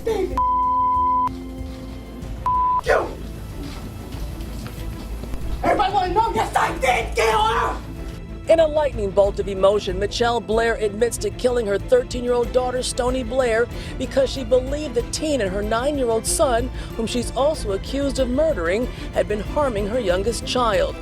Stephen. You. Everybody want to know? Yes, I did kill her. In a lightning bolt of emotion, Michelle Blair admits to killing her 13-year-old daughter, Stoney Blair, because she believed the teen and her 9-year-old son, whom she's also accused of murdering, had been harming her youngest child.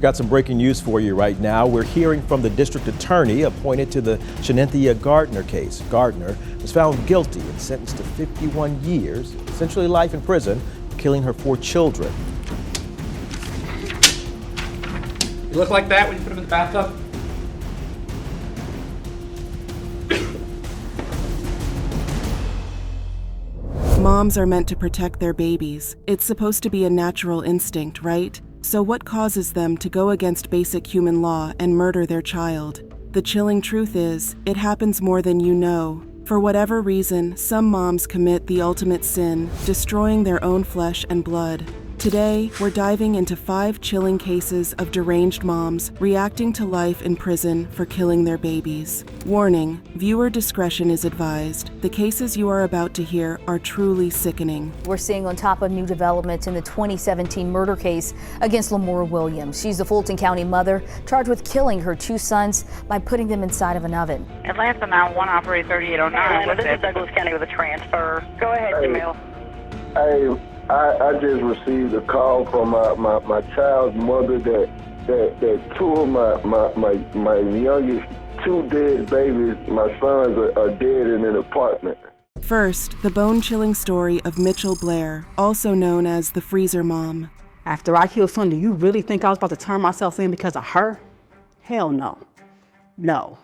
Got some breaking news for you right now. We're hearing from the district attorney appointed to the Shenia Gardner case. Gardner was found guilty and sentenced to 51 years, essentially life in prison, for killing her 4 children. You look like that when you put them in the bathtub? Moms are meant to protect their babies. It's supposed to be a natural instinct, right? So what causes them to go against basic human law and murder their child? The chilling truth is, it happens more than you know. For whatever reason, some moms commit the ultimate sin, destroying their own flesh and blood. Today, we're diving into 5 chilling cases of deranged moms reacting to life in prison for killing their babies. Warning, viewer discretion is advised. The cases you are about to hear are truly sickening. We're seeing on top of new developments in the 2017 murder case against Lamora Williams. She's a Fulton County mother charged with killing her 2 sons by putting them inside of an oven. Atlanta 911 operator 3809. This is Douglas County with a transfer. Go ahead, Jamil. Hey, I just received a call from my child's mother that 2 of my youngest 2 dead babies, my sons, are dead in an apartment. First, the bone-chilling story of Mitchell Blair, also known as the Freezer Mom. After I killed Sonny, you really think I was about to turn myself in because of her? Hell no. No.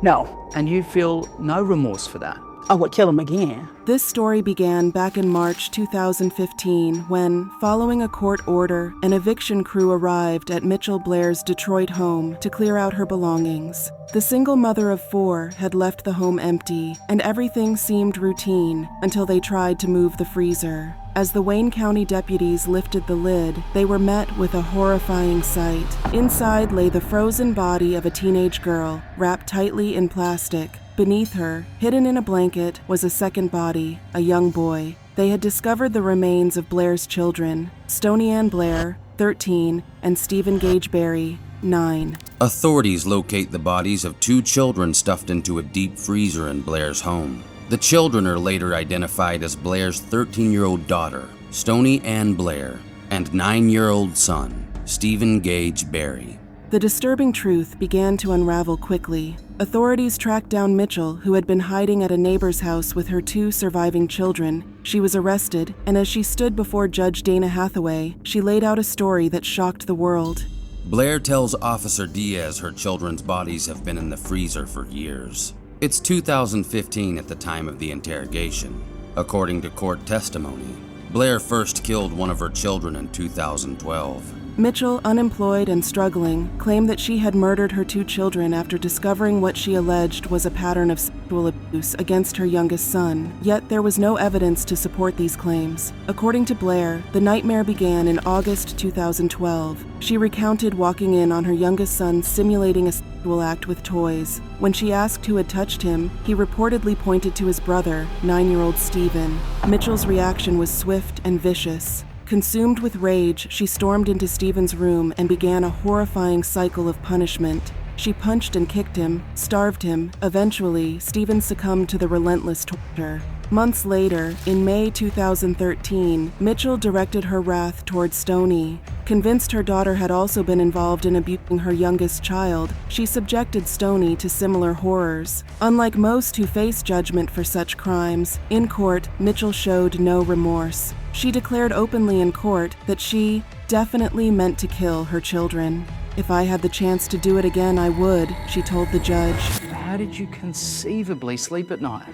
No. And you feel no remorse for that? I would kill him again. This story began back in March 2015 when, following a court order, an eviction crew arrived at Mitchell Blair's Detroit home to clear out her belongings. The single mother of 4 had left the home empty, and everything seemed routine until they tried to move the freezer. As the Wayne County deputies lifted the lid, they were met with a horrifying sight. Inside lay the frozen body of a teenage girl, wrapped tightly in plastic. Beneath her, hidden in a blanket, was a second body, a young boy. They had discovered the remains of Blair's children, Stoney Ann Blair, 13, and Stephen Gage Berry, 9. Authorities locate the bodies of 2 children stuffed into a deep freezer in Blair's home. The children are later identified as Blair's 13-year-old daughter, Stoney Ann Blair, and 9-year-old son, Stephen Gage Berry. The disturbing truth began to unravel quickly. Authorities tracked down Mitchell, who had been hiding at a neighbor's house with her 2 surviving children. She was arrested, and as she stood before Judge Dana Hathaway, she laid out a story that shocked the world. Blair tells Officer Diaz her children's bodies have been in the freezer for years. It's 2015 at the time of the interrogation. According to court testimony, Blair first killed one of her children in 2012. Mitchell, unemployed and struggling, claimed that she had murdered her 2 children after discovering what she alleged was a pattern of sexual abuse against her youngest son. Yet there was no evidence to support these claims. According to Blair, the nightmare began in August 2012. She recounted walking in on her youngest son simulating a sexual act with toys. When she asked who had touched him, he reportedly pointed to his brother, 9-year-old Stephen. Mitchell's reaction was swift and vicious. Consumed with rage, she stormed into Stephen's room and began a horrifying cycle of punishment. She punched and kicked him, starved him. Eventually, Stephen succumbed to the relentless torture. Months later, in May 2013, Mitchell directed her wrath toward Stoney. Convinced her daughter had also been involved in abusing her youngest child, she subjected Stoney to similar horrors. Unlike most who face judgment for such crimes, in court, Mitchell showed no remorse. She declared openly in court that she definitely meant to kill her children. "If I had the chance to do it again, I would," she told the judge. How did you conceivably sleep at night?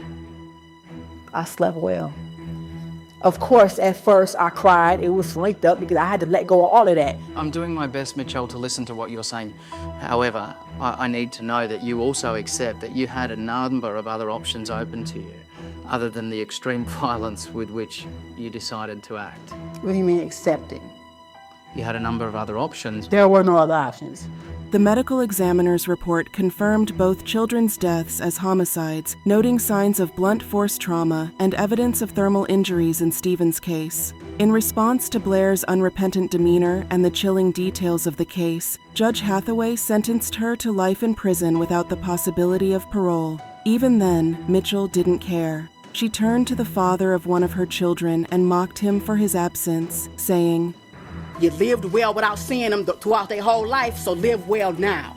I slept well. Of course, at first I cried. It was linked up because I had to let go of all of that. I'm doing my best, Michelle, to listen to what you're saying. However, I need to know that you also accept that you had a number of other options open to you, other than the extreme violence with which you decided to act. What do you mean accepting? You had a number of other options. There were no other options. The medical examiner's report confirmed both children's deaths as homicides, noting signs of blunt force trauma and evidence of thermal injuries in Stephen's case. In response to Blair's unrepentant demeanor and the chilling details of the case, Judge Hathaway sentenced her to life in prison without the possibility of parole. Even then, Mitchell didn't care. She turned to the father of one of her children and mocked him for his absence, saying, You lived well without seeing them throughout their whole life, so live well now.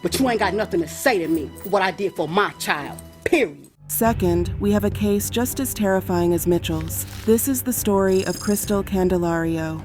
But you ain't got nothing to say to me for what I did for my child, period. Second, we have a case just as terrifying as Mitchell's. This is the story of Crystal Candelario.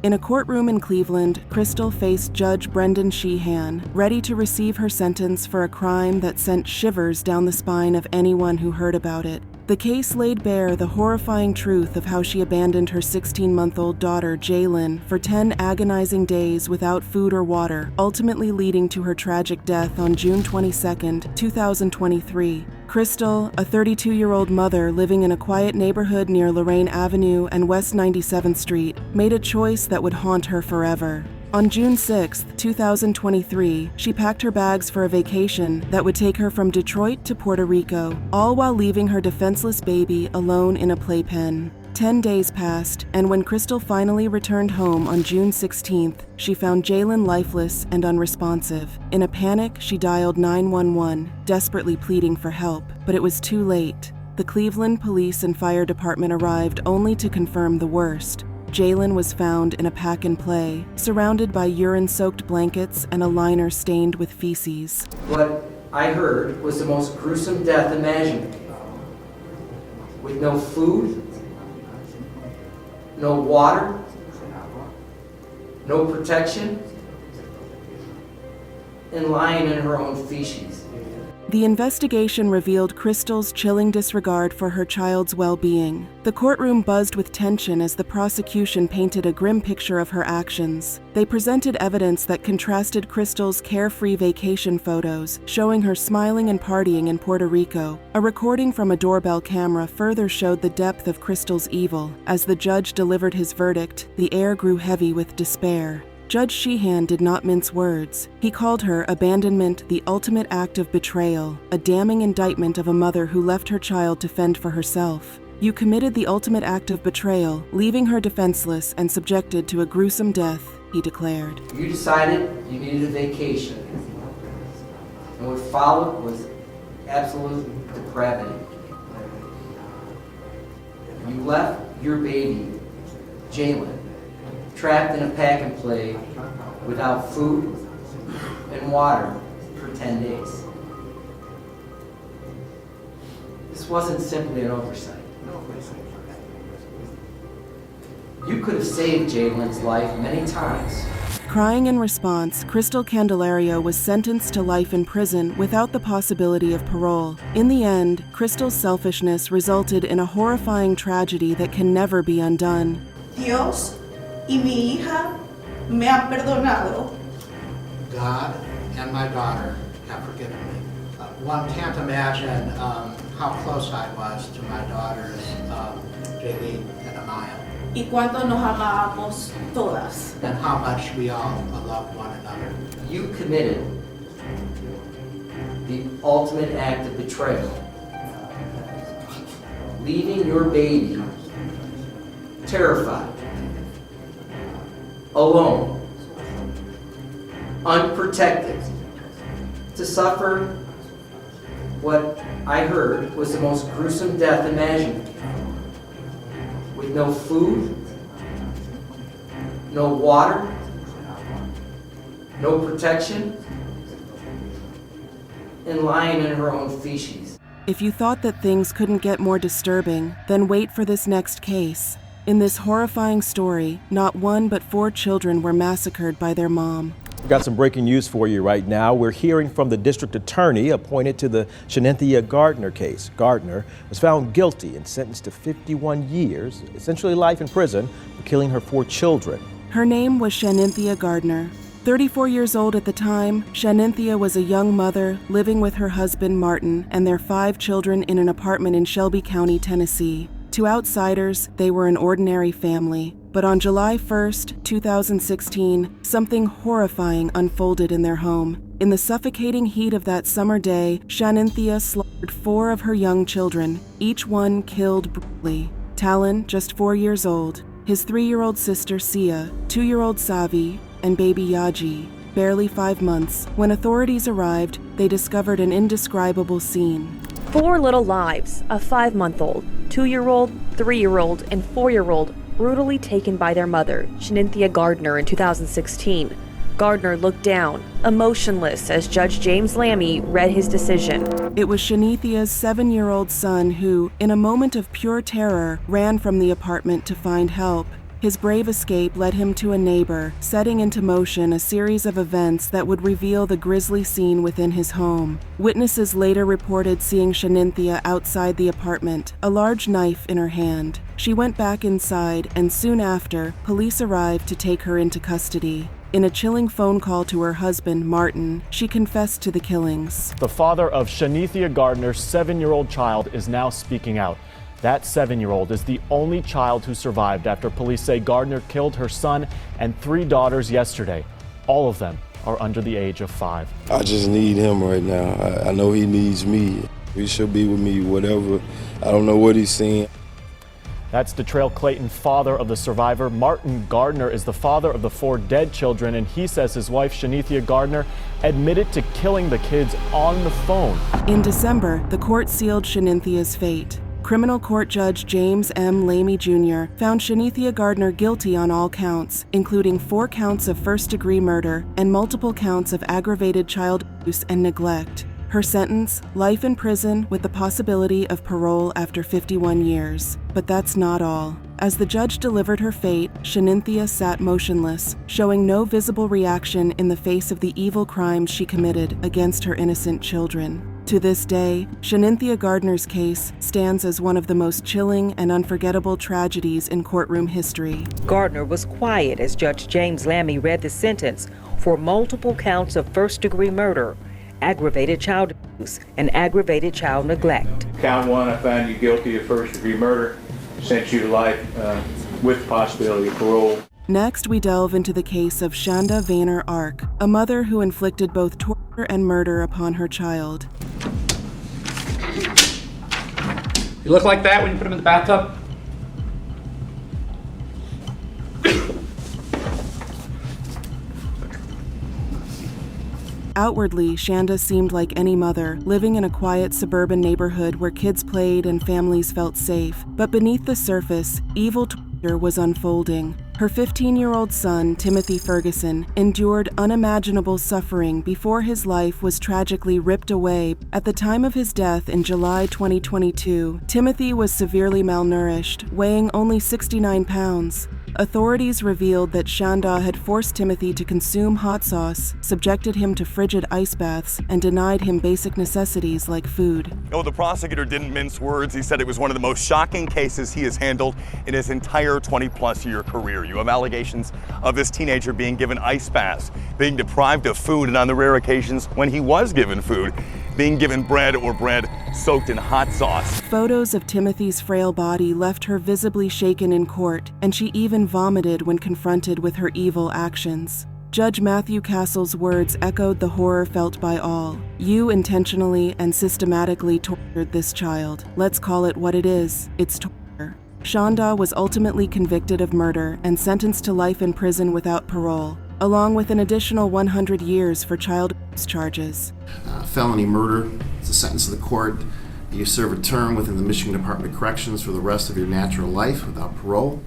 In a courtroom in Cleveland, Crystal faced Judge Brendan Sheehan, ready to receive her sentence for a crime that sent shivers down the spine of anyone who heard about it. The case laid bare the horrifying truth of how she abandoned her 16-month-old daughter, Jalen, for 10 agonizing days without food or water, ultimately leading to her tragic death on June 22, 2023. Crystal, a 32-year-old mother living in a quiet neighborhood near Lorraine Avenue and West 97th Street, made a choice that would haunt her forever. On June 6, 2023, she packed her bags for a vacation that would take her from Detroit to Puerto Rico, all while leaving her defenseless baby alone in a playpen. 10 days passed, and when Crystal finally returned home on June 16th, she found Jalen lifeless and unresponsive. In a panic, she dialed 911, desperately pleading for help, but it was too late. The Cleveland Police and Fire Department arrived only to confirm the worst. Jalen was found in a pack and play, surrounded by urine-soaked blankets and a liner stained with feces. What I heard was the most gruesome death imaginable. With no food, no water, no protection, and lying in her own feces. The investigation revealed Crystal's chilling disregard for her child's well-being. The courtroom buzzed with tension as the prosecution painted a grim picture of her actions. They presented evidence that contrasted Crystal's carefree vacation photos, showing her smiling and partying in Puerto Rico. A recording from a doorbell camera further showed the depth of Crystal's evil. As the judge delivered his verdict, the air grew heavy with despair. Judge Sheehan did not mince words. He called her abandonment the ultimate act of betrayal, a damning indictment of a mother who left her child to fend for herself. You committed the ultimate act of betrayal, leaving her defenseless and subjected to a gruesome death, he declared. You decided you needed a vacation, and what followed was absolute depravity. You left your baby, Jalen, trapped in a pack and play without food and water for 10 days. This wasn't simply an oversight. You could have saved Jalen's life many times. Crying in response, Crystal Candelario was sentenced to life in prison without the possibility of parole. In the end, Crystal's selfishness resulted in a horrifying tragedy that can never be undone. Dios y mi hija me han perdonado. God and my daughter have forgiven me. One can't imagine how close I was to my daughters, Jaylee and Amaya. Y cuánto nos amábamos todas. And how much we all loved one another. You committed the ultimate act of betrayal, leaving your baby terrified, alone, unprotected, to suffer what I heard was the most gruesome death imaginable. With no food, no water, no protection, and lying in her own feces. If you thought that things couldn't get more disturbing, then wait for this next case. In this horrifying story, not 1 but 4 children were massacred by their mom. We've got some breaking news for you right now. We're hearing from the district attorney appointed to the Shenia Gardner case. Gardner was found guilty and sentenced to 51 years, essentially life in prison, for killing her 4 children. Her name was Shenia Gardner. 34 years old at the time, Shenia was a young mother living with her husband Martin and their 5 children in an apartment in Shelby County, Tennessee. To outsiders, they were an ordinary family. But on July 1st, 2016, something horrifying unfolded in their home. In the suffocating heat of that summer day, Shenia slaughtered 4 of her young children, each one killed brutally. Talon, just 4 years old, his 3-year-old sister Sia, 2-year-old Savi, and baby Yaji, barely 5 months. When authorities arrived, they discovered an indescribable scene. 4 little lives, a 5-month-old, 2-year-old, 3-year-old, and 4-year-old, brutally taken by their mother, Shenia Gardner, in 2016. Gardner looked down, emotionless, as Judge James Lammy read his decision. It was Shenia's 7-year-old son who, in a moment of pure terror, ran from the apartment to find help. His brave escape led him to a neighbor, setting into motion a series of events that would reveal the grisly scene within his home. Witnesses later reported seeing Shenia outside the apartment, a large knife in her hand. She went back inside, and soon after, police arrived to take her into custody. In a chilling phone call to her husband, Martin, she confessed to the killings. The father of Shenia Gardner's 7-year-old child is now speaking out. That 7-year-old is the only child who survived after police say Gardner killed her son and 3 daughters yesterday. All of them are under the age of 5. I just need him right now. I know he needs me. He should be with me, whatever. I don't know what he's seeing. That's Detrail Clayton, father of the survivor. Martin Gardner is the father of the 4 dead children, and he says his wife, Shenia Gardner, admitted to killing the kids on the phone. In December, the court sealed Shenia's fate. Criminal court judge James M. Lamey Jr. found Shenia Gardner guilty on all counts, including 4 counts of first-degree murder and multiple counts of aggravated child abuse and neglect. Her sentence, life in prison with the possibility of parole after 51 years. But that's not all. As the judge delivered her fate, Shenia sat motionless, showing no visible reaction in the face of the evil crimes she committed against her innocent children. To this day, Shenia Gardner's case stands as one of the most chilling and unforgettable tragedies in courtroom history. Gardner was quiet as Judge James Lammy read the sentence for multiple counts of first-degree murder, aggravated child abuse, and aggravated child neglect. Count 1, I find you guilty of first-degree murder, sentence you to life with the possibility of parole. Next, we delve into the case of Shanda Vanner Ark, a mother who inflicted both torture and murder upon her child. You look like that when you put them in the bathtub? Outwardly, Shanda seemed like any mother, living in a quiet suburban neighborhood where kids played and families felt safe. But beneath the surface, evil torture was unfolding. Her 15-year-old son, Timothy Ferguson, endured unimaginable suffering before his life was tragically ripped away. At the time of his death in July 2022, Timothy was severely malnourished, weighing only 69 pounds. Authorities revealed that Shanda had forced Timothy to consume hot sauce, subjected him to frigid ice baths, and denied him basic necessities like food. No, the prosecutor didn't mince words. He said it was one of the most shocking cases he has handled in his entire 20-plus year career. You have allegations of this teenager being given ice baths, being deprived of food, and on the rare occasions when he was given food, being given bread or bread soaked in hot sauce. Photos of Timothy's frail body left her visibly shaken in court, and she even vomited when confronted with her evil actions. Judge Matthew Castle's words echoed the horror felt by all. You intentionally and systematically tortured this child. Let's call it what it is. It's torture. Shanda was ultimately convicted of murder and sentenced to life in prison without parole, along with an additional 100 years for child abuse charges. Felony murder is a sentence of the court. You serve a term within the Michigan Department of Corrections for the rest of your natural life without parole.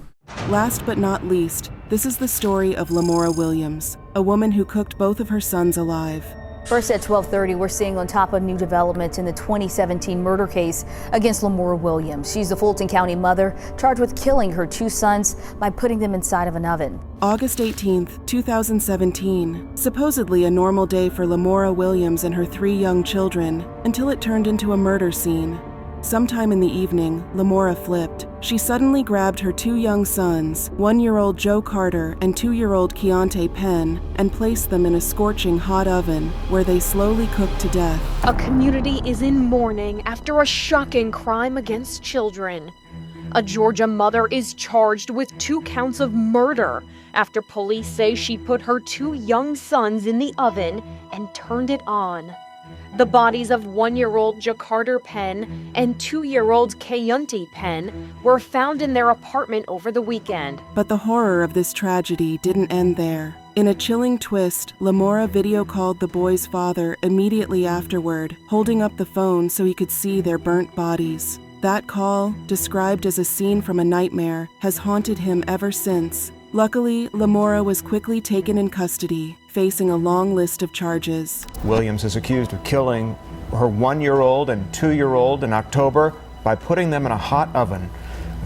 Last but not least, this is the story of Lamora Williams, a woman who cooked both of her sons alive. First at 12:30, we're seeing on top of new developments in the 2017 murder case against Lamora Williams. She's the Fulton County mother charged with killing her 2 sons by putting them inside of an oven. August 18th, 2017. Supposedly a normal day for Lamora Williams and her 3 young children, until it turned into a murder scene. Sometime in the evening, Lamora flipped. She suddenly grabbed her 2 young sons, 1-year-old Joe Carter and 2-year-old Keontae Penn, and placed them in a scorching hot oven where they slowly cooked to death. A community is in mourning after a shocking crime against children. A Georgia mother is charged with 2 counts of murder after police say she put her 2 young sons in the oven and turned it on. The bodies of 1-year-old Jacarter Penn and 2-year-old Keontae Penn were found in their apartment over the weekend. But the horror of this tragedy didn't end there. In a chilling twist, Lamora video called the boys' father immediately afterward, holding up the phone so he could see their burnt bodies. That call, described as a scene from a nightmare, has haunted him ever since. Luckily, Lamora was quickly taken in custody, facing a long list of charges. Williams is accused of killing her 1-year-old and 2-year-old in October by putting them in a hot oven.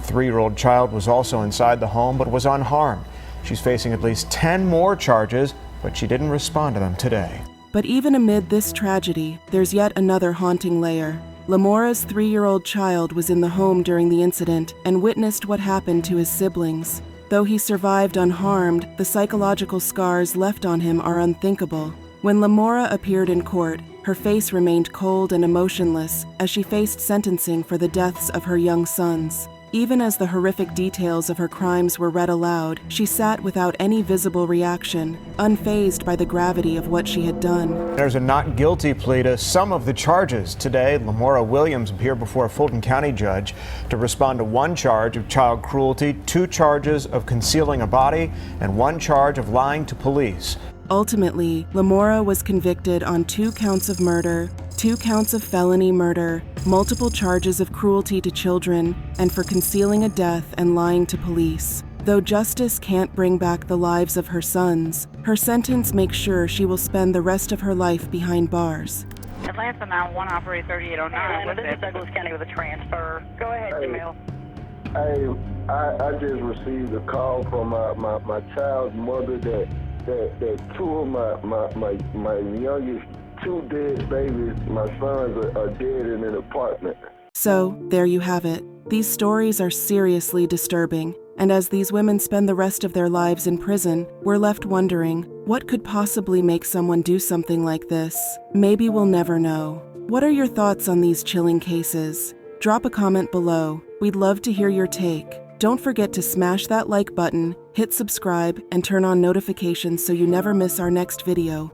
The 3-year-old child was also inside the home but was unharmed. She's facing at least 10 more charges, but she didn't respond to them today. But even amid this tragedy, there's yet another haunting layer. Lamora's 3-year-old child was in the home during the incident and witnessed what happened to his siblings. Though he survived unharmed, the psychological scars left on him are unthinkable. When Lamora appeared in court, her face remained cold and emotionless as she faced sentencing for the deaths of her young sons. Even as the horrific details of her crimes were read aloud, she sat without any visible reaction, unfazed by the gravity of what she had done. There's a not guilty plea to some of the charges. Today, Lamora Williams appeared before a Fulton County judge to respond to 1 charge of child cruelty, 2 charges of concealing a body, and 1 charge of lying to police. Ultimately, Lamora was convicted on 2 counts of murder, 2 counts of felony murder, multiple charges of cruelty to children, and for concealing a death and lying to police. Though justice can't bring back the lives of her sons, her sentence makes sure she will spend the rest of her life behind bars. Atlanta 9-1, operator 3809. This is Douglas County with a transfer. Go ahead, Jamil. I just received a call from my child's mother that 2 of my youngest 2 dead babies, my sons are dead in an apartment. So, there you have it. These stories are seriously disturbing, and as these women spend the rest of their lives in prison, we're left wondering, what could possibly make someone do something like this? Maybe we'll never know. What are your thoughts on these chilling cases? Drop a comment below. We'd love to hear your take. Don't forget to smash that like button, hit subscribe, and turn on notifications so you never miss our next video.